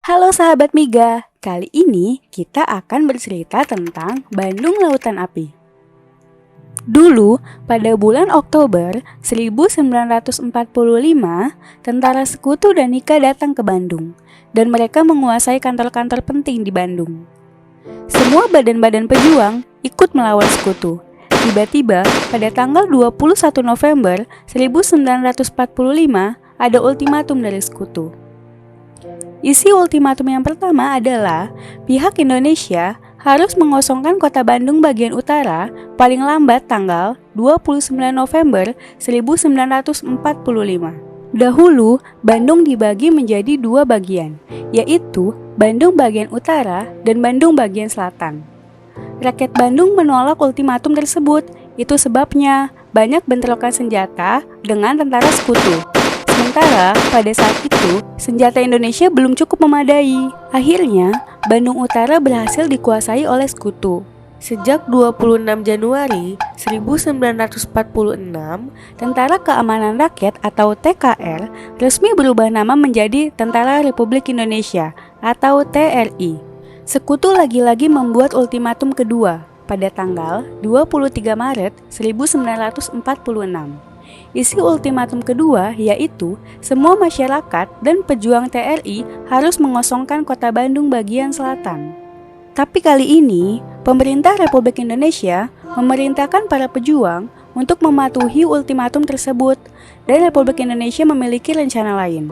Halo sahabat Miga, kali ini kita akan bercerita tentang Bandung Lautan Api. Dulu, pada bulan Oktober 1945, tentara Sekutu dan Nika datang ke Bandung, dan mereka menguasai kantor-kantor penting di Bandung. Semua badan-badan pejuang ikut melawan Sekutu. Tiba-tiba, pada tanggal 21 November 1945, ada ultimatum dari Sekutu. Isi ultimatum yang pertama adalah pihak Indonesia harus mengosongkan kota Bandung bagian utara paling lambat tanggal 29 November 1945. Dahulu, Bandung dibagi menjadi dua bagian, yaitu Bandung bagian utara dan Bandung bagian selatan. Rakyat Bandung menolak ultimatum tersebut, itu sebabnya banyak bentrokan senjata dengan tentara Sekutu. Sementara pada saat itu, senjata Indonesia belum cukup memadai. Akhirnya, Bandung Utara berhasil dikuasai oleh Sekutu. Sejak 26 Januari 1946, Tentara Keamanan Rakyat atau TKR resmi berubah nama menjadi Tentara Republik Indonesia atau TRI. Sekutu lagi-lagi membuat ultimatum kedua pada tanggal 23 Maret 1946. Isi ultimatum kedua yaitu semua masyarakat dan pejuang TRI harus mengosongkan kota Bandung bagian selatan. Tapi kali ini, pemerintah Republik Indonesia memerintahkan para pejuang untuk mematuhi ultimatum tersebut dan Republik Indonesia memiliki rencana lain.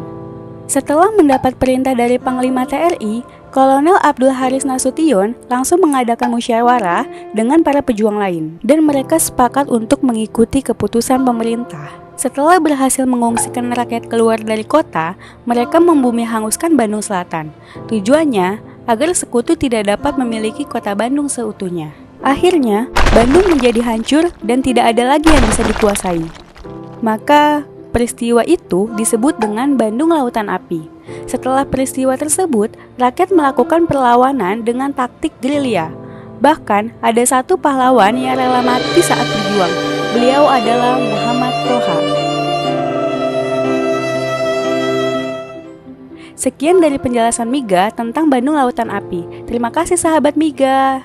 Setelah mendapat perintah dari Panglima TRI, Kolonel Abdul Haris Nasution langsung mengadakan musyawarah dengan para pejuang lain, dan mereka sepakat untuk mengikuti keputusan pemerintah. Setelah berhasil mengungsikan rakyat keluar dari kota, mereka membumi hanguskan Bandung Selatan. Tujuannya agar Sekutu tidak dapat memiliki kota Bandung seutuhnya. Akhirnya, Bandung menjadi hancur dan tidak ada lagi yang bisa dikuasai. Maka, peristiwa itu disebut dengan Bandung Lautan Api. Setelah peristiwa tersebut, rakyat melakukan perlawanan dengan taktik gerilya. Bahkan, ada satu pahlawan yang rela mati saat berjuang. Beliau adalah Muhammad Toha. Sekian dari penjelasan Miga tentang Bandung Lautan Api. Terima kasih sahabat Miga.